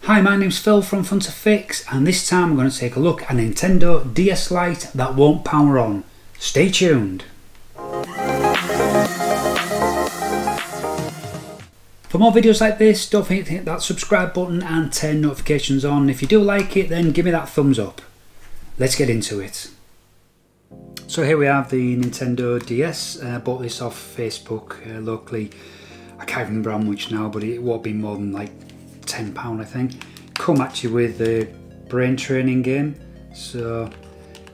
Hi, my name's Phil from Fun to Fix, and this time we're going to take a look at a Nintendo DS Lite that won't power on. Stay tuned. For more videos like this, don't forget to hit that subscribe button and turn notifications on. If you do like it, then give me that thumbs up. Let's get into it. So here we have the Nintendo DS. Bought this off Facebook locally. I can't remember how much now, but it won't be more than like £10 I think. Come at you with the brain training game, so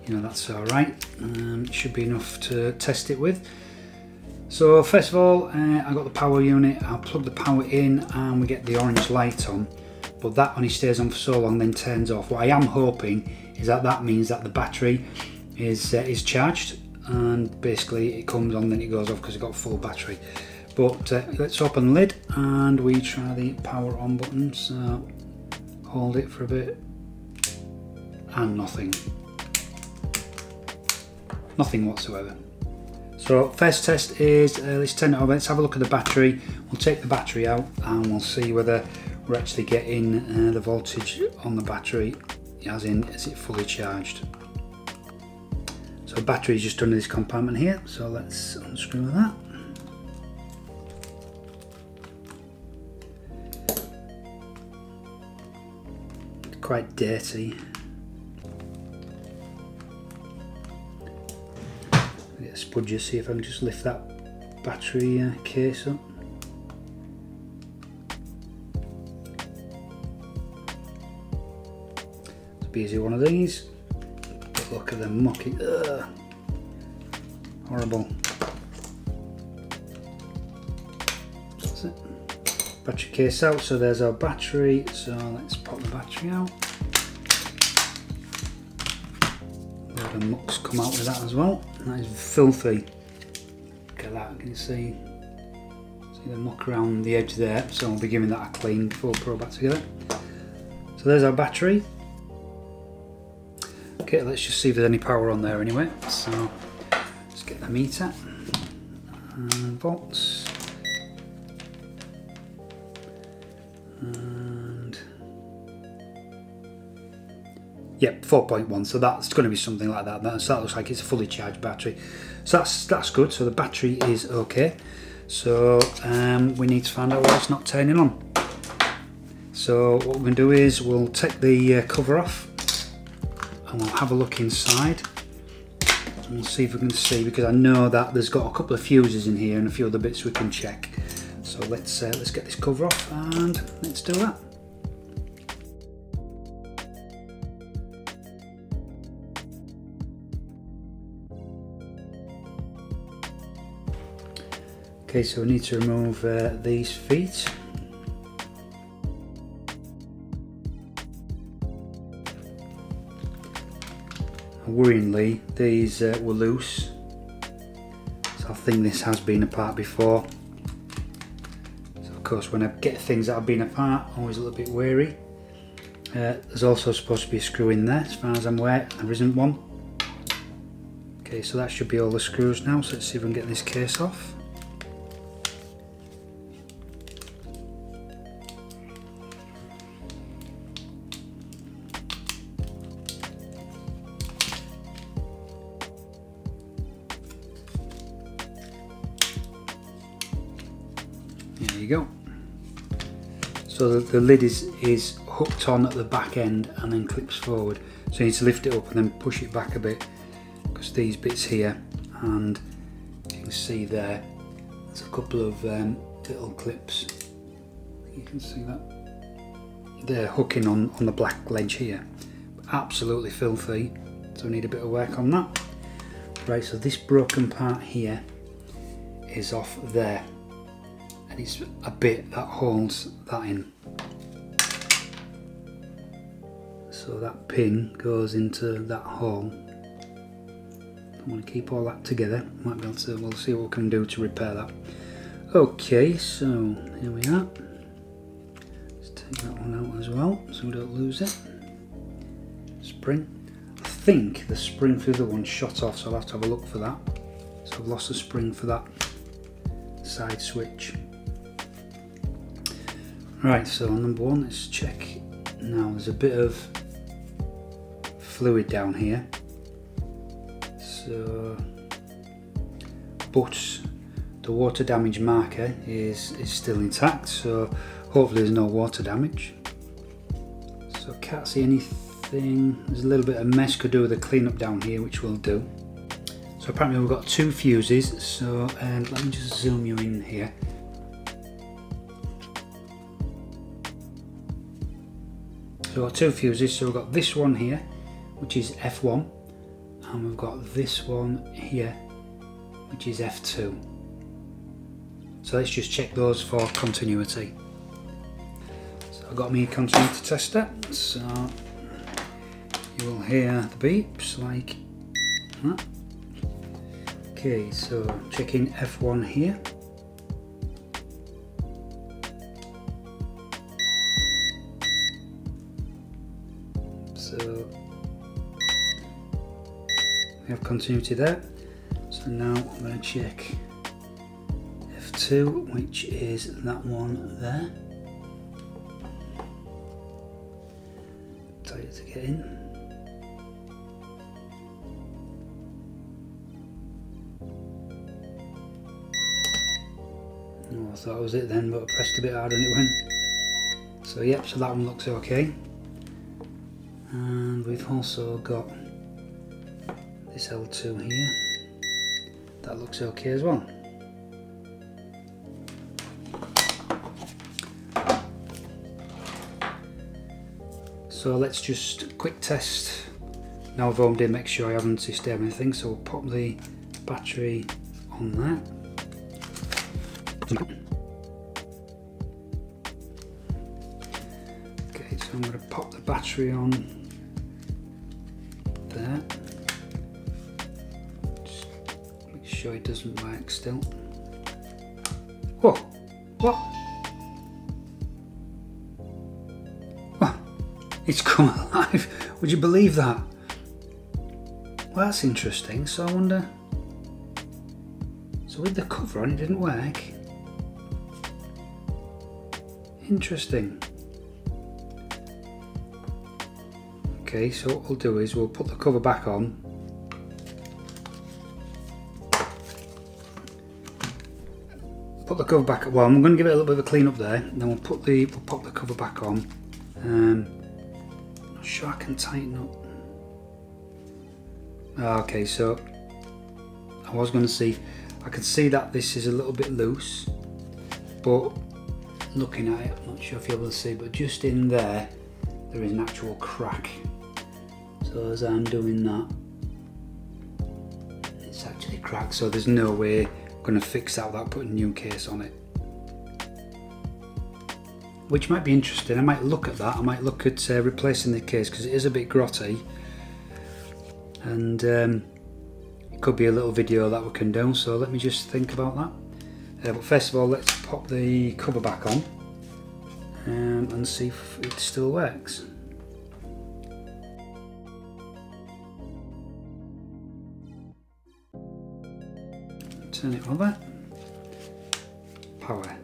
you know that's alright. It should be enough to test it with. So first of all, I got the power unit. I'll plug the power in and we get the orange light on, but that only stays on for so long then turns off. What I am hoping is that that means that the battery is charged, and basically it comes on then it goes off because it's got full battery. But let's open the lid and we try the power on button. So hold it for a bit and nothing whatsoever. So first test is let's turn it over, let's have a look at the battery. We'll take the battery out and we'll see whether we're actually getting the voltage on the battery, as in is it fully charged. So the battery is just under this compartment here, so let's unscrew that. Quite dirty. Get a spudger, see if I can just lift that battery case up. It's a busy one of these. Look at them mucky. Ugh. Horrible. That's it. Battery case out, so there's our battery, so let's pop the battery out. A load of muck's come out with that as well. That is filthy. Look at that, can you see the muck around the edge there, so I'll be giving that a clean before we put it back together. So there's our battery. Okay, let's just see if there's any power on there anyway. So let's get the meter and volts. And yep, 4.1, so that's going to be something like that. That looks like it's a fully charged battery, so that's good. So the battery is okay. So we need to find out why it's not turning on. So what we're going to do is we'll take the cover off and we'll have a look inside and we'll see if we can see, because I know that there's got a couple of fuses in here and a few other bits we can check. So let's get this cover off and let's do that. Okay, so we need to remove these feet. Worryingly, these were loose, so I think this has been apart before. Of course, when I get things that have been apart, I'm always a little bit wary. There's also supposed to be a screw in there, as far as I'm aware. There isn't one. Okay, so that should be all the screws now, so let's see if we can get this case off. There you go. So the lid is hooked on at the back end and then clips forward. So you need to lift it up and then push it back a bit, because these bits here, and you can see there's a couple of little clips. You can see that they're hooking on the black ledge here. Absolutely filthy. So we need a bit of work on that. Right, so this broken part here is off there. And it's a bit that holds that in. So that pin goes into that hole. I want to keep all that together. Might be able to, we'll see what we can do to repair that. Okay, so here we are. Let's take that one out as well so we don't lose it. Spring. I think the spring for the other one shot off, so I'll have to have a look for that. So I've lost the spring for that side switch. Right, so number one, let's check Now there's a bit of fluid down here, so, but the water damage marker is still intact, so hopefully there's no water damage. So can't see anything. There's a little bit of mess, could do with a cleanup down here, which we'll do. So apparently we've got 2 fuses, so let me just zoom you in here. So we've got 2 fuses, so we've got this one here, which is F1, and we've got this one here, which is F2. So let's just check those for continuity. So I've got me a continuity tester, so you will hear the beeps like that. Okay, so checking F1 here. So we have continuity there. So now I'm going to check F2, which is that one there. Tight to get in. Oh, I thought it was it then, but I pressed a bit harder and it went. So yep, so that one looks okay. And we've also got this L2 here. That looks okay as well. So let's just quick test. Now I've homed in, make sure I haven't disturbed anything. So we'll pop the battery on that. Okay, so I'm going to pop the battery on there. Just make sure it doesn't work still. Whoa! What? Oh, it's come alive. Would you believe that? Well, that's interesting. So I wonder. So with the cover on, it didn't work. Interesting. Okay, so what we'll do is we'll put the cover back on. Put the cover back. Well, I'm going to give it a little bit of a clean up there. And then we'll pop the cover back on. Not sure I can tighten up. Okay, so I was going to see. I can see that this is a little bit loose, but looking at it, I'm not sure if you're able to see, but just in there, there is an actual crack. So as I'm doing that, it's actually cracked. So there's no way I'm going to fix that without putting a new case on it. Which might be interesting. I might look at that. I might look at replacing the case because it is a bit grotty. And it could be a little video that we can do. So let me just think about that. But first of all, let's pop the cover back on and see if it still works. Turn it over. Power.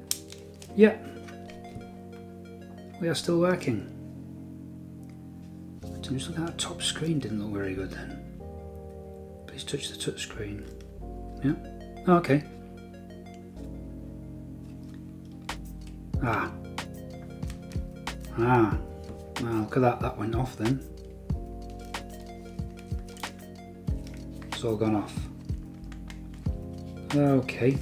Yep. We are still working. Just looking at that top screen, didn't look very good then. Please touch the touch screen. Yeah. Oh, okay. Ah. Well, look at that, that went off then. It's all gone off. Okay.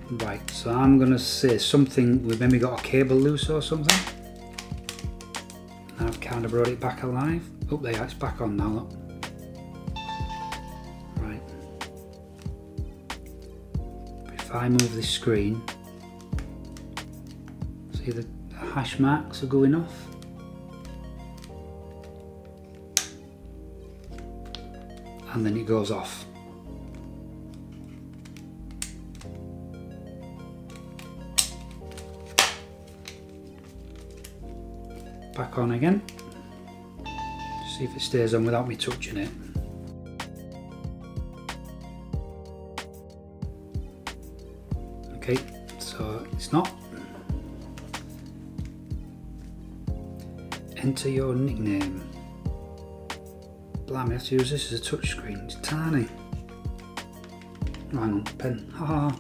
Right, so I'm going to say something, we've maybe got a cable loose or something. I've kind of brought it back alive. Oh, there, it's back on now, look. Right. If I move this screen, see the hash marks are going off. And then it goes off. Back on again. See if it stays on without me touching it. Okay, so it's not. Enter your nickname. Blimey, I have to use this as a touchscreen. It's tiny. Oh, hang on, pen. Ha ha.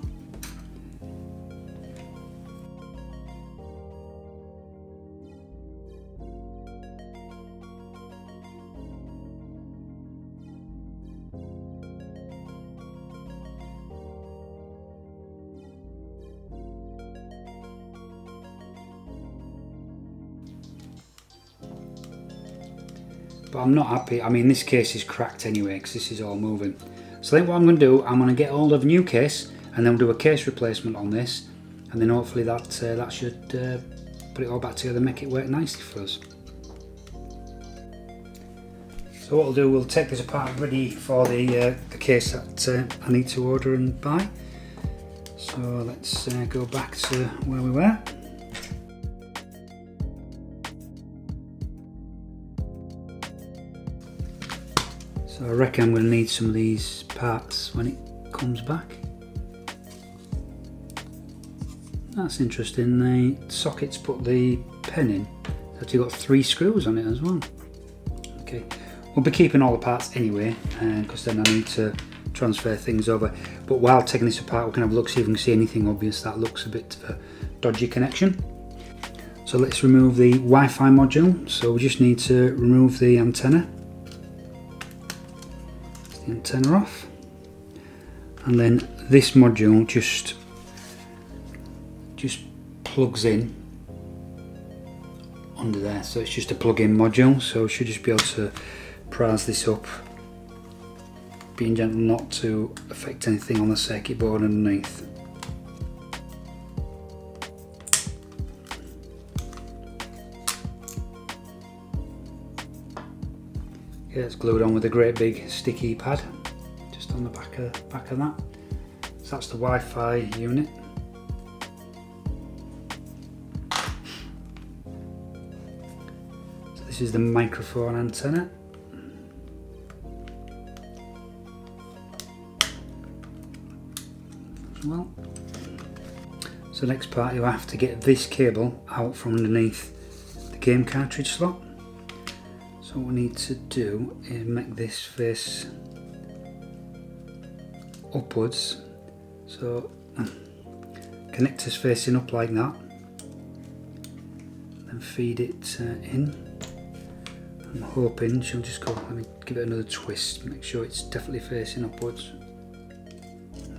But I'm not happy. I mean, this case is cracked anyway because this is all moving. So I think what I'm going to do, I'm going to get hold of a new case and then we'll do a case replacement on this, and then hopefully that should put it all back together and make it work nicely for us. So what we'll do, we'll take this apart ready for the case that I need to order and buy. So let's go back to where we were. So I reckon I'm going to need some of these parts when it comes back. That's interesting, the sockets put the pen in. It's actually got 3 screws on it as well. Okay, we'll be keeping all the parts anyway, because then I need to transfer things over. But while taking this apart, we can have a look, see if we can see anything obvious that looks a bit of a dodgy connection. So let's remove the Wi-Fi module. So we just need to remove the antenna. The antenna off, and then this module just plugs in under there, so it's just a plug-in module, so we should just be able to prise this up, being gentle not to affect anything on the circuit board underneath. Okay, it's glued on with a great big sticky pad just on the back of that. So that's the Wi-Fi unit. So this is the microphone antenna. As well. So next part, you have to get this cable out from underneath the game cartridge slot. So what we need to do is make this face upwards, so connectors facing up like that, then feed it in. I'm hoping she'll just go, let me give it another twist, make sure it's definitely facing upwards.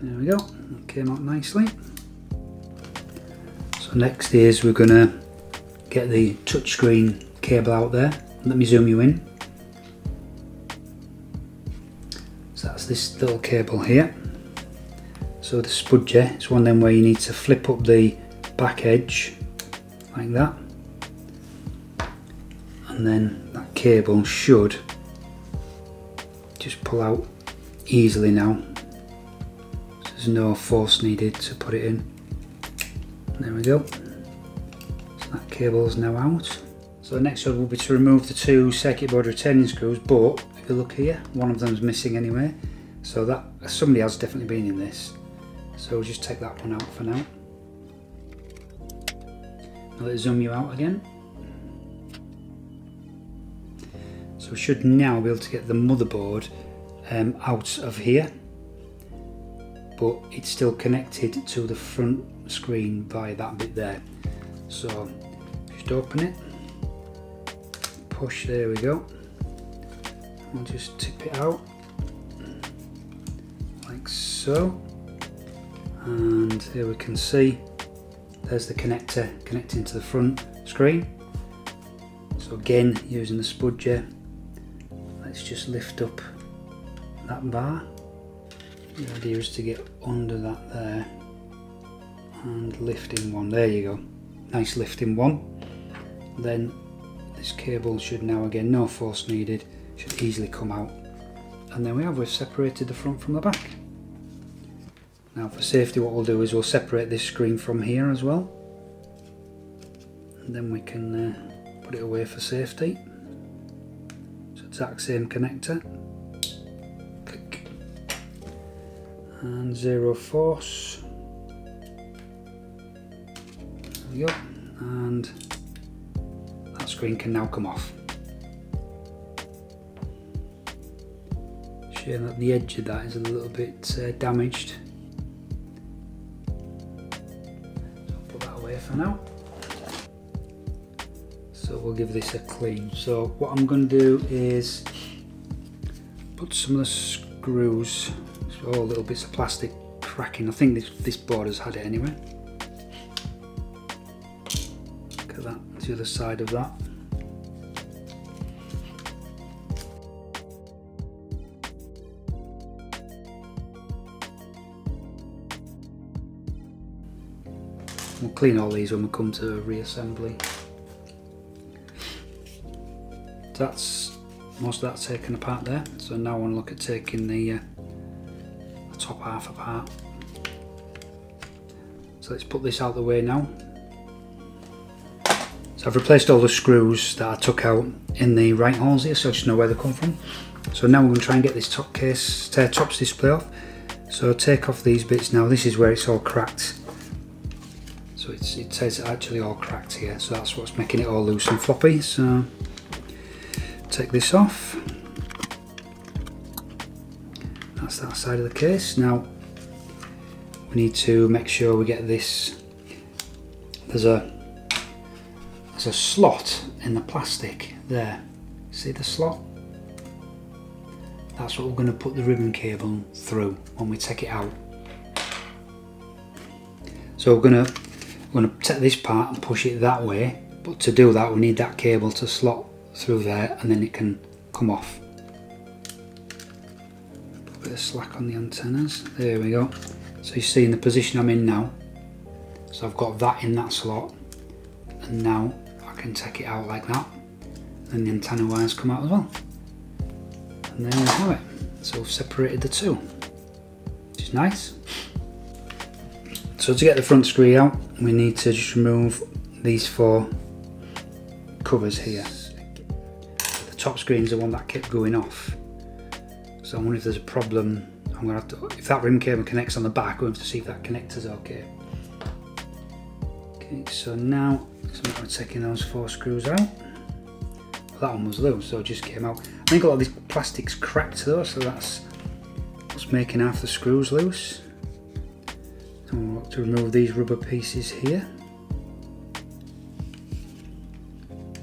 There we go, that came out nicely. So next is we're going to get the touchscreen cable out there. Let me zoom you in. So that's this little cable here. So the spudger is one of them where you need to flip up the back edge like that, and then that cable should just pull out easily now. So there's no force needed to put it in. There we go. So that cable is now out. So the next one will be to remove the 2 circuit board retaining screws, but if you look here, one of them is missing anyway. So that somebody has definitely been in this. So we'll just take that one out for now. I'll let it zoom you out again. So we should now be able to get the motherboard out of here, but it's still connected to the front screen by that bit there. So just open it. Push, there we go. We'll just tip it out like so, and here we can see there's the connector connecting to the front screen. So again, using the spudger, let's just lift up that bar. The idea is to get under that there and lift in one. There you go, nice lift in one. Then this cable should now, again, no force needed, should easily come out. And then we've separated the front from the back. Now for safety, what we'll do is we'll separate this screen from here as well. And then we can put it away for safety. So exact same connector. Click. And zero force. we go, and that screen can now come off. Shame that the edge of that is a little bit damaged. So I'll put that away for now. So we'll give this a clean. So what I'm going to do is put some of the screws, so all little bits of plastic cracking. I think this board has had it anyway. Look at that, the other side of that. We'll clean all these when we come to reassembly. That's most of that taken apart there. So now I want to look at taking the top half apart. So let's put this out of the way now. So I've replaced all the screws that I took out in the right holes here, so I just know where they come from. So now we're going to try and get this top display off. So take off these bits now. This is where it's all cracked. So it says actually all cracked here. So that's what's making it all loose and floppy. So take this off. That's that side of the case. Now we need to make sure we get this. There's a slot in the plastic there. See the slot? That's what we're going to put the ribbon cable through when we take it out. So we're going to take this part and push it that way. But to do that, we need that cable to slot through there, and then it can come off. Put a bit of slack on the antennas. There we go. So you see in the position I'm in now. So I've got that in that slot, and now I can take it out like that, and the antenna wires come out as well. And there we have it. So we've separated the two, which is nice. So to get the front screen out, we need to just remove these 4 covers here. The top screen is the one that kept going off. So I wonder if there's a problem. I'm going to have to, if that rim cable connects on the back, we'll have to see if that connector's okay. Okay, so now it's a matter of taking those 4 screws out. Well, that one was loose, so it just came out. I think a lot of this plastic's cracked though, so that's what's making half the screws loose. So we'll look to remove these rubber pieces here.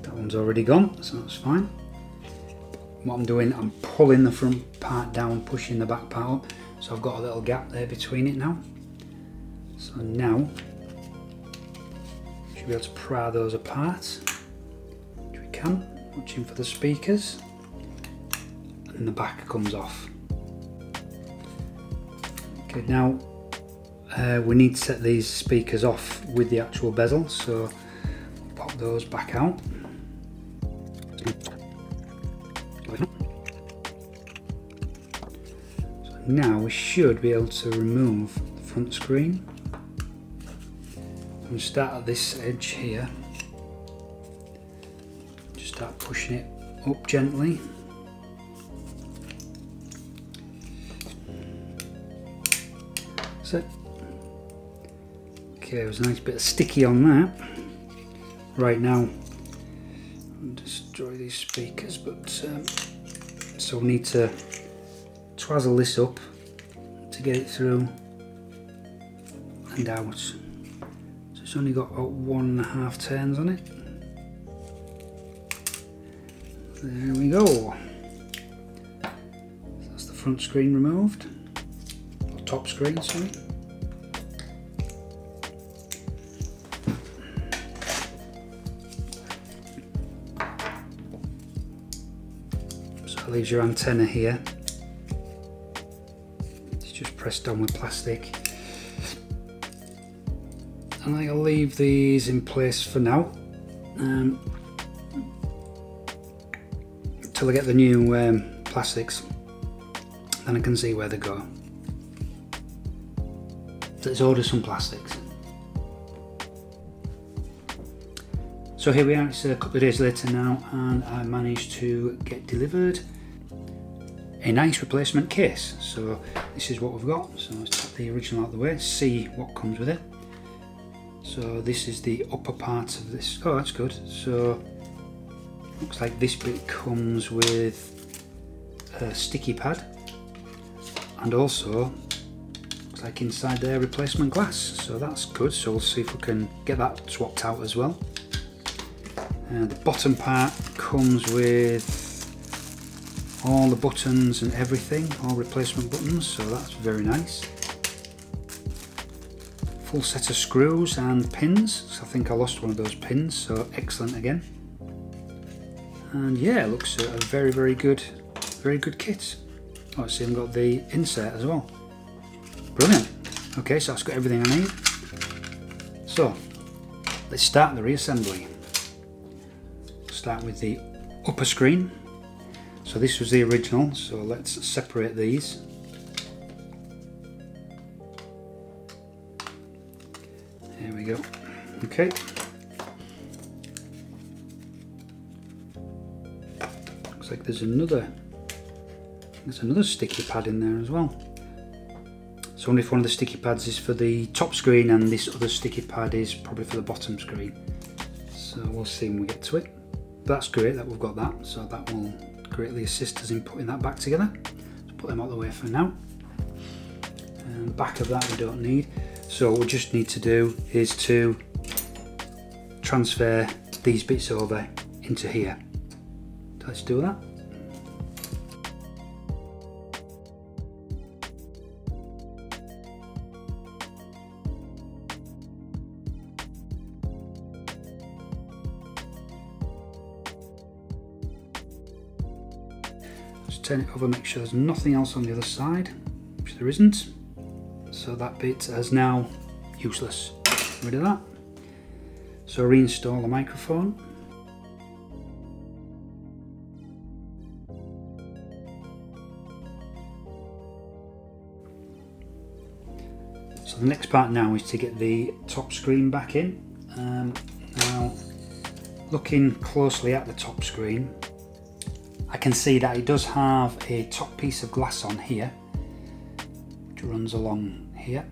That one's already gone, so that's fine. What I'm doing, I'm pulling the front part down, pushing the back part up, so I've got a little gap there between it now. So now should be able to pry those apart, which we can. Watching for the speakers, and the back comes off. Okay, now we need to set these speakers off with the actual bezel, so pop those back out. So now we should be able to remove the front screen. And start at this edge here. Just start pushing it up gently. So, okay, there's a nice bit of sticky on that. Right now, I'll destroy these speakers, but so we need to twazzle this up to get it through and out. So it's only got about 1.5 turns on it. There we go. That's the front screen removed, or top screen, sorry. So that leaves your antenna here. It's just pressed on with plastic. And I'll leave these in place for now. Until I get the new plastics, then I can see where they go. Let's order some plastics. So here we are, it's a couple of days later now, and I managed to get delivered a nice replacement case. So this is what we've got. So let's take the original out of the way, see what comes with it. So this is the upper part of this. Oh, that's good. So looks like this bit comes with a sticky pad, and also looks like inside there replacement glass. So that's good. So we'll see if we can get that swapped out as well. And the bottom part comes with all the buttons and everything, all replacement buttons. So that's very nice. Full set of screws and pins, so I think I lost one of those pins, so excellent again. And yeah, it looks a very good kit. Oh, it's even got the insert as well. Brilliant. Okay, so that's got everything I need. So let's start the reassembly. Start with the upper screen. So this was the original, so let's separate these. There we go. Okay. Looks like there's another sticky pad in there as well. So I wonder if one of the sticky pads is for the top screen and this other sticky pad is probably for the bottom screen. So we'll see when we get to it. But that's great that we've got that, so that will greatly assist us in putting that back together. Let's put them out of the way for now. And back of that we don't need. So what we just need to do is to transfer these bits over into here. So let's do that. Just turn it over, make sure there's nothing else on the other side, which there isn't. So that bit is now useless. Get rid of that. So reinstall the microphone. So the next part now is to get the top screen back in. Now, looking closely at the top screen, I can see that it does have a top piece of glass on here, which runs along here,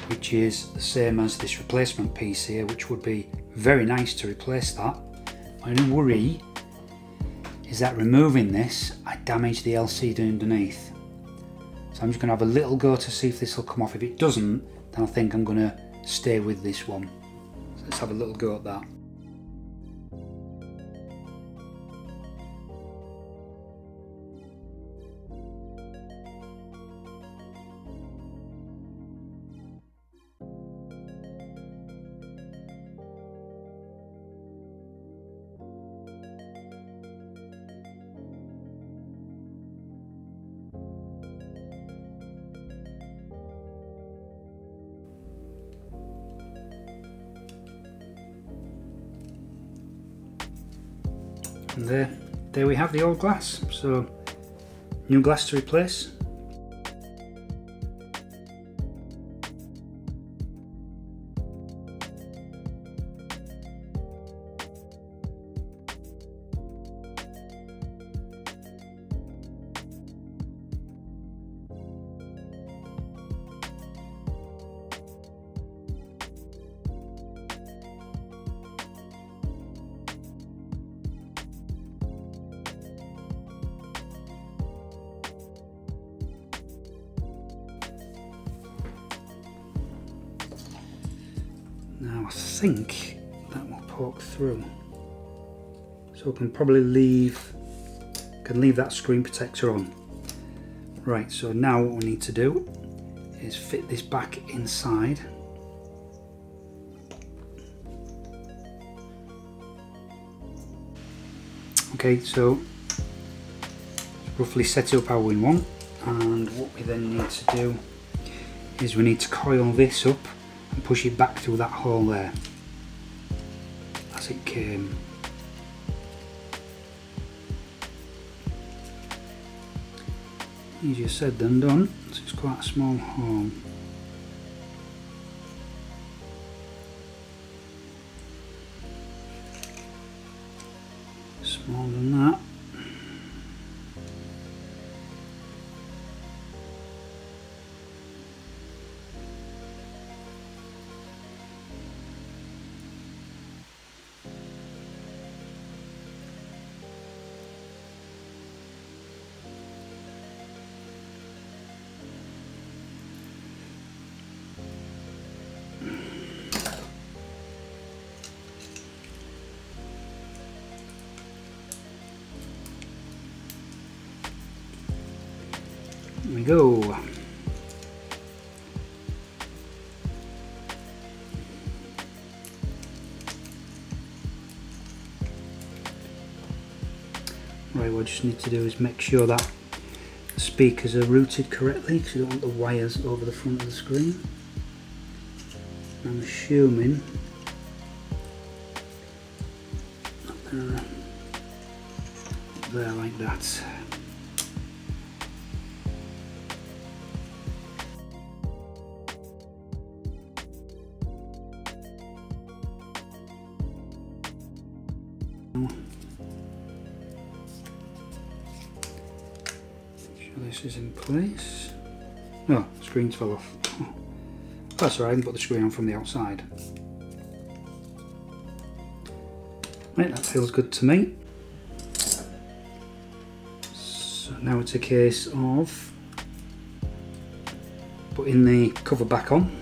which is the same as this replacement piece here, which would be very nice to replace that. My only worry is that removing this, I damage the LCD underneath. So I'm just going to have a little go to see if this will come off. If it doesn't, then I think I'm going to stay with this one. So let's have a little go at that. And there we have the old glass, so new glass to replace. Now I think that will poke through, so we can probably leave that screen protector on. Right, so now what we need to do is fit this back inside. Okay, so roughly set it up how we want, and what we then need to do is we need to coil this up and push it back through that hole there as it came. Easier said than done, so it's quite a small hole. Smaller than that. we go. Right, what I just need to do is make sure that the speakers are routed correctly, because you don't want the wires over the front of the screen. I'm assuming they're there like that. This is in place. Oh, screens fell off. Oh, that's alright, I can put the screen on from the outside. Right, that feels good to me. So now it's a case of putting the cover back on.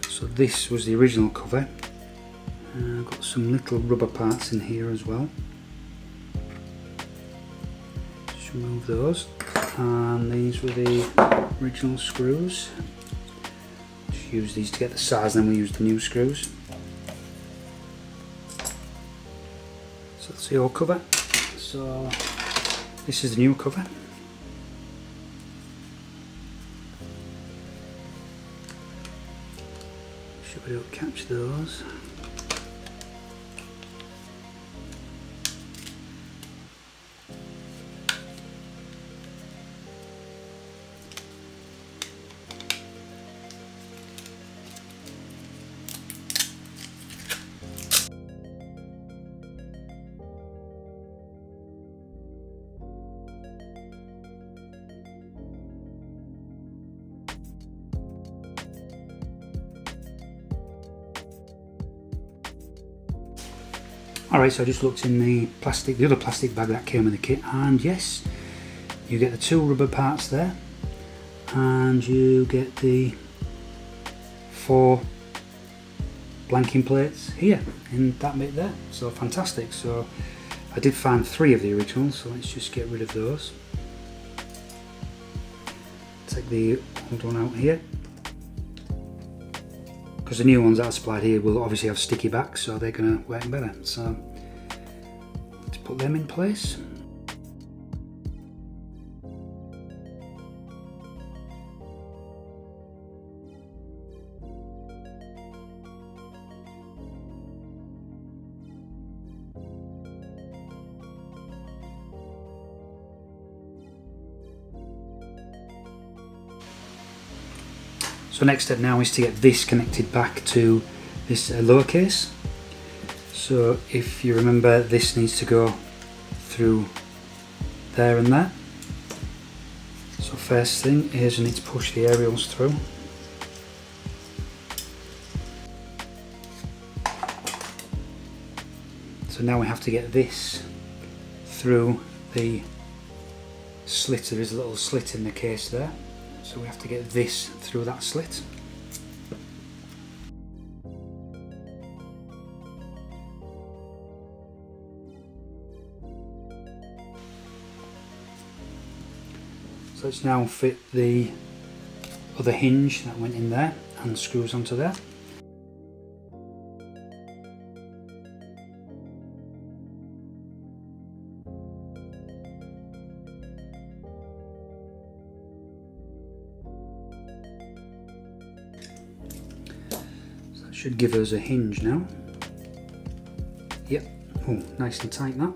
So this was the original cover. I've got some little rubber parts in here as well. Just remove those. And these were the original screws. Just use these to get the size, and then we use the new screws. So that's the old cover. So this is the new cover. Should we don't catch those? Alright, so I just looked in the other plastic bag that came in the kit, and yes, you get the two rubber parts there, and you get the 4 blanking plates here in that bit there. So fantastic. So I did find 3 of the originals, so let's just get rid of those. Take the old one out here, because the new ones that are supplied here will obviously have sticky backs, so they're going to work better. So let's put them in place. So next step now is to get this connected back to this lower case. So if you remember, this needs to go through there and there. So first thing is you need to push the aerials through. So now we have to get this through the slit. There is a little slit in the case there. So we have to get this through that slit. So let's now fit the other hinge that went in there and screws onto there. Should give us a hinge now. Yep, oh, nice and tight that.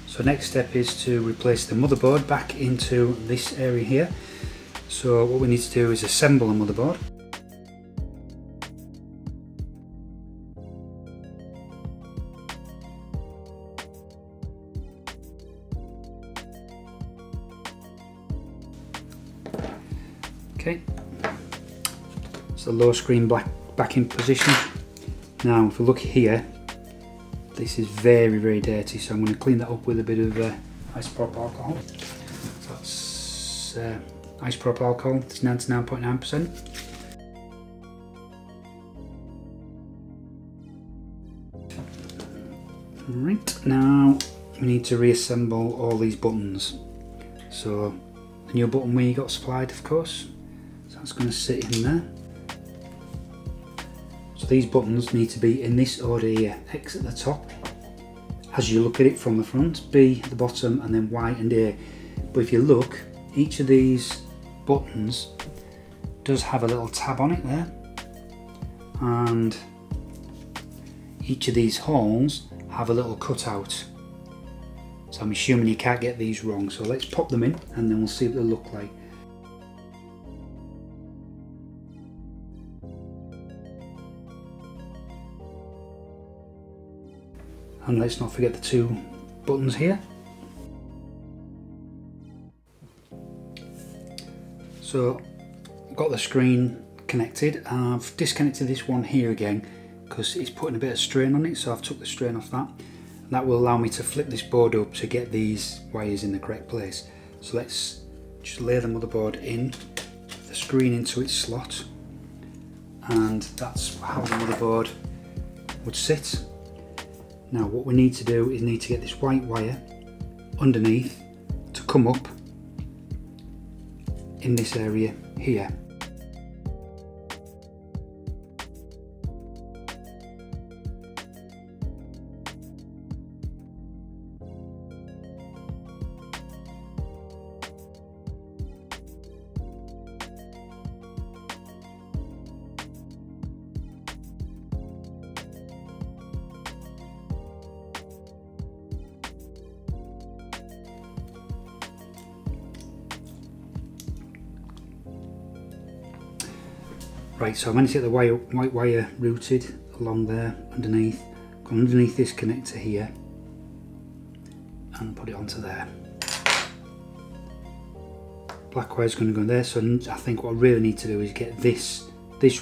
So next step is to replace the motherboard back into this area here. So what we need to do is assemble a motherboard. Okay, so lower screen back in position. Now if we look here, this is very dirty, so I'm going to clean that up with a bit of isopropyl alcohol. So that's isopropyl alcohol, it's 99.9%. Right, now we need to reassemble all these buttons. So the new button we got supplied, of course, so that's going to sit in there. So these buttons need to be in this order here: X at the top as you look at it from the front, B at the bottom, and then Y and A. But if you look, each of these buttons does have a little tab on it there, and each of these holes have a little cutout. So I'm assuming you can't get these wrong. So let's pop them in and then we'll see what they look like. And let's not forget the two buttons here. So I've got the screen connected. I've disconnected this one here again because it's putting a bit of strain on it, so I've took the strain off that. And that will allow me to flip this board up to get these wires in the correct place. So let's just lay the motherboard in, the screen into its slot, and that's how the motherboard would sit. Now what we need to do is need to get this white wire underneath to come up in this area here. Right, so I managed to get the white wire routed along there underneath, come underneath this connector here and put it onto there. Black wire is going to go there, so I think what I really need to do is get this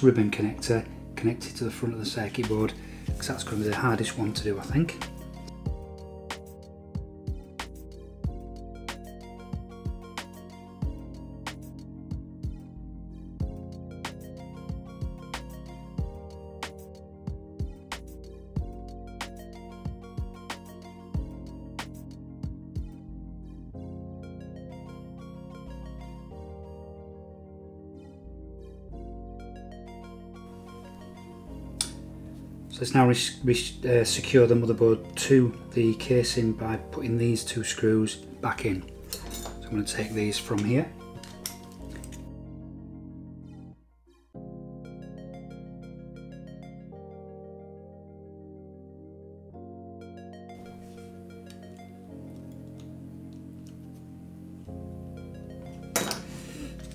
ribbon connector connected to the front of the circuit board, because that's going to be the hardest one to do, I think. So let's now secure the motherboard to the casing by putting these two screws back in. So I'm going to take these from here.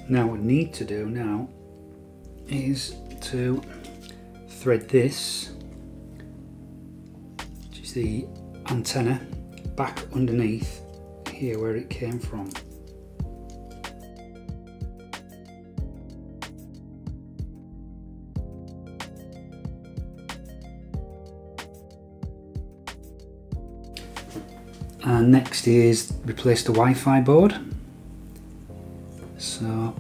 Now what we need to do now is to thread this, which is the antenna, back underneath here where it came from. And next is replace the Wi-Fi board. So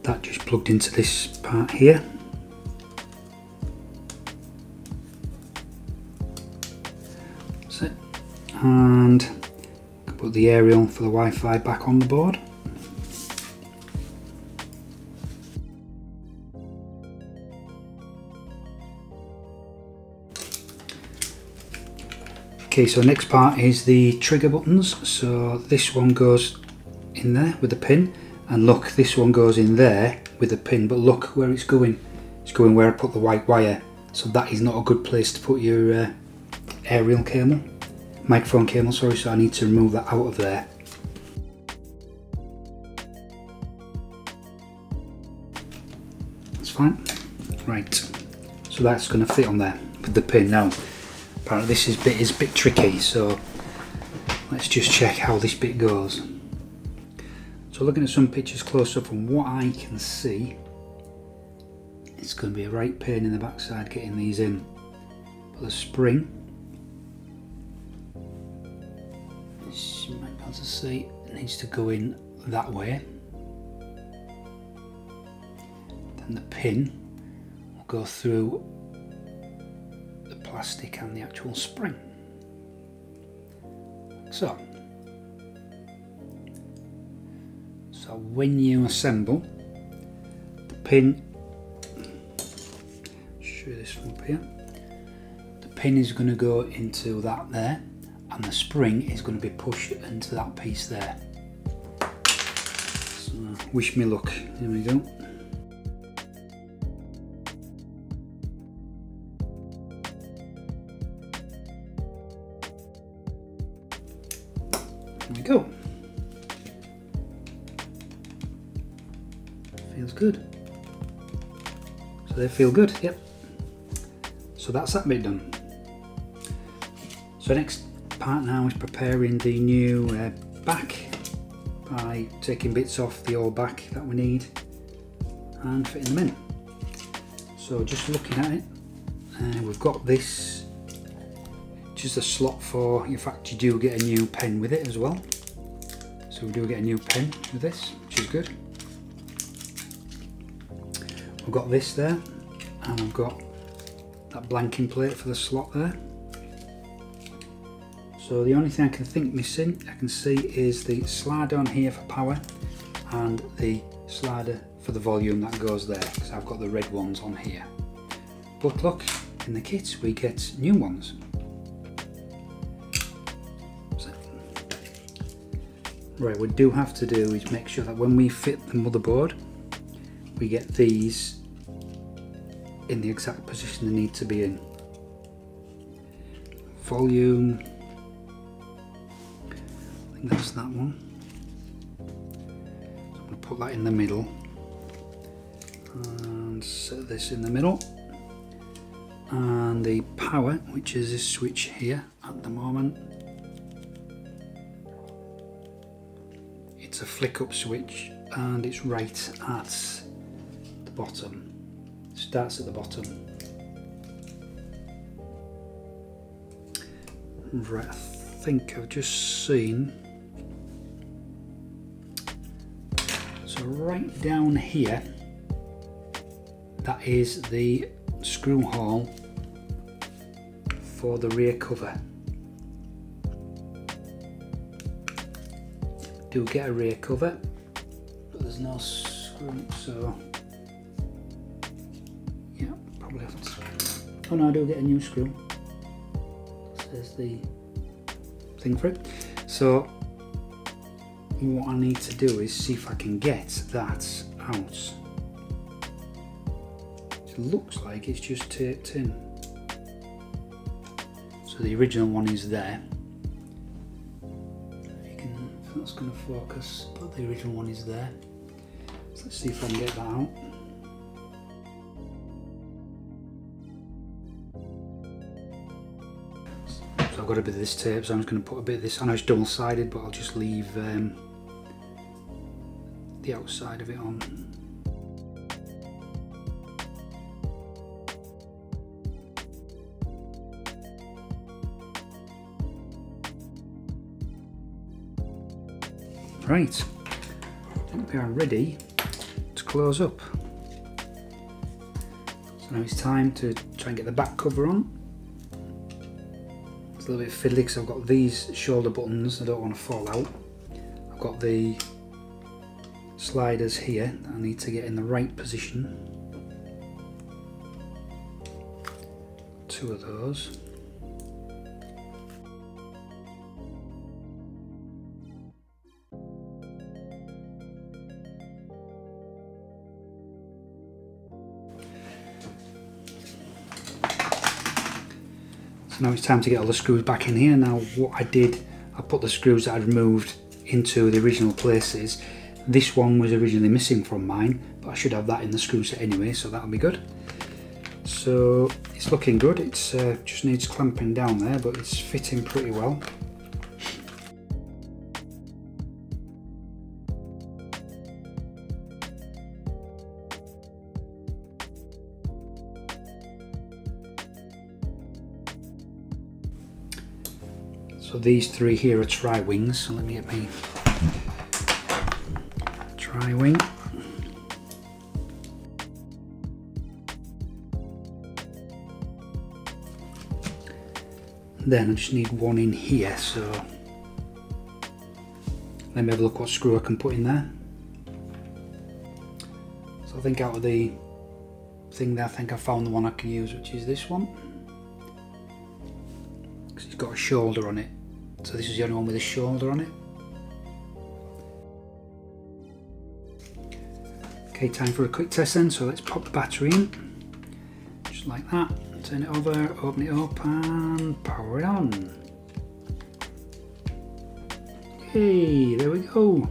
that just plugged into this part here. That's it. And put the aerial for the Wi-Fi back on the board. Okay, so next part is the trigger buttons. So this one goes in there with the pin, and look, this one goes in there with the pin, but look where it's going. It's going where I put the white wire. So that is not a good place to put your aerial cable, microphone cable, sorry, so I need to remove that out of there. That's fine. Right, so that's going to fit on there with the pin. Now apparently this is a bit tricky, so let's just check how this bit goes. So looking at some pictures close up, from what I can see, it's going to be a right pain in the backside getting these in. But the spring, as you might be able to see, needs to go in that way. Then the pin will go through the plastic and the actual spring. So when you assemble the pin, show this from up here, the pin is going to go into that there, and the spring is going to be pushed into that piece there. So wish me luck. Here we go. There we go. Feels good. So they feel good, yep. So that's that bit done. So next part now is preparing the new back by taking bits off the old back that we need and fitting them in. So just looking at it, we've got this, just a slot for, in fact you do get a new pen with it as well. So we do get a new pen with this, which is good. We've got this there, and we've got that blanking plate for the slot there. So the only thing I can think missing, I can see, is the slider on here for power and the slider for the volume that goes there, because I've got the red ones on here. But look, in the kit we get new ones. So, right, what we do have to do is make sure that when we fit the motherboard, we get these in the exact position they need to be in. Volume, I think that's that one. So I'm going to put that in the middle and set this in the middle. And the power, which is this switch here at the moment, it's a flick up switch and it's right at the bottom. Starts at the bottom. Right, I think I've just seen. So right down here, that is the screw hole for the rear cover. Do get a rear cover, but there's no screw, so yeah, probably have to. Oh no, I do get a new screw. There's the thing for it. So what I need to do is see if I can get that out. It looks like it's just taped in. So the original one is there. You can, if that's going to focus, but the original one is there. So let's see if I can get that out. So I've got a bit of this tape, so I'm just going to put a bit of this. I know it's double-sided, but I'll just leave the outside of it on. Right, I think we are ready to close up. So now it's time to try and get the back cover on. It's a little bit fiddly because I've got these shoulder buttons, I don't want to fall out. I've got the sliders here that I need to get in the right position. 2 of those. So now it's time to get all the screws back in here. Now what I did, I put the screws that I'd removed into the original places. This one was originally missing from mine, but I should have that in the screw set anyway, so that'll be good. So it's looking good. It's just needs clamping down there, but it's fitting pretty well. So these 3 here are tri-wings, so let me get my tri-wing. Then I just need one in here, so let me have a look what screw I can put in there. So I think out of the thing there, I think I found the one I can use, which is this one. Because it's got a shoulder on it. So this is the only one with a shoulder on it. Okay, time for a quick test then, so let's pop the battery in. Just like that. Turn it over, open it up and power it on. Hey, there we go.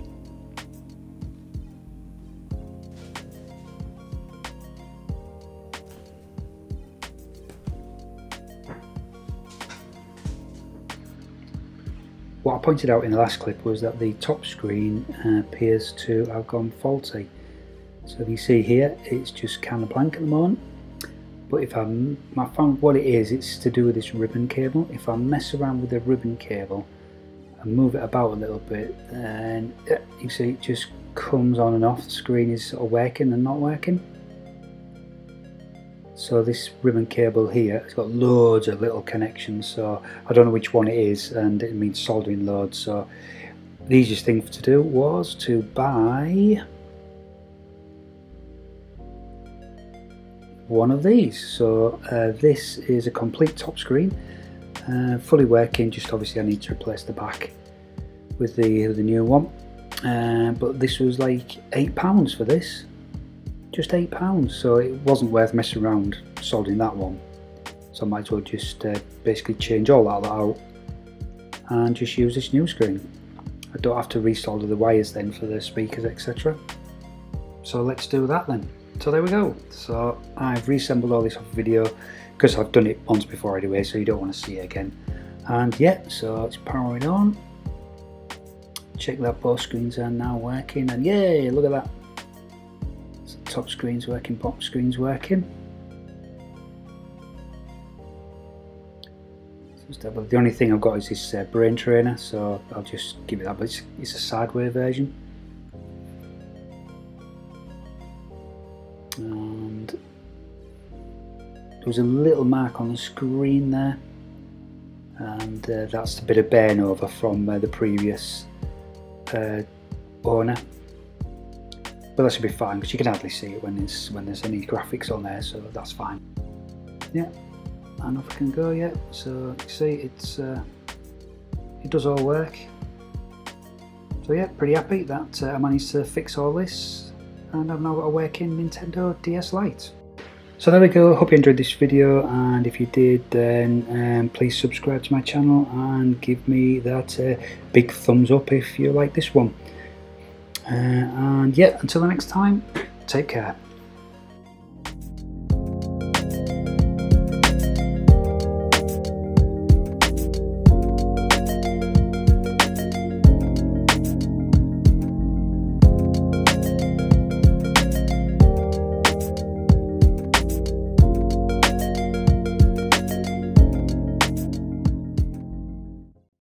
What I pointed out in the last clip was that the top screen appears to have gone faulty. So if you see here, it's just kind of blank at the moment. But if I found what it is, it's to do with this ribbon cable. If I mess around with the ribbon cable and move it about a little bit, then you see it just comes on and off. The screen is sort of working and not working. So this ribbon cable here, it's got loads of little connections, so I don't know which one it is, and it means soldering loads. So the easiest thing to do was to buy one of these. So this is a complete top screen, fully working, just obviously I need to replace the back with the new one, but this was like £8 for this, just £8, so it wasn't worth messing around soldering that one. So I might as well just basically change all that out and just use this new screen. I don't have to resolder the wires then for the speakers, etc. So let's do that then. So there we go. So I've reassembled all this off video because I've done it once before anyway, so you don't want to see it again. And yeah, so let's power it on. Check that both screens are now working, and yay, look at that. So top screen's working, bottom screen's working. The only thing I've got is this brain trainer, so I'll just give it that, but it's a sideways version. And there was a little mark on the screen there, and that's a bit of burn over from the previous owner, but that should be fine because you can hardly see it when there's any graphics on there, so that's fine. Yeah, and off we can go. Yeah, so you see it does all work. So yeah, pretty happy that I managed to fix all this. And I've now got a working Nintendo DS Lite. So there we go, hope you enjoyed this video, and if you did, then please subscribe to my channel and give me that big thumbs up if you like this one. And yeah, until the next time, take care.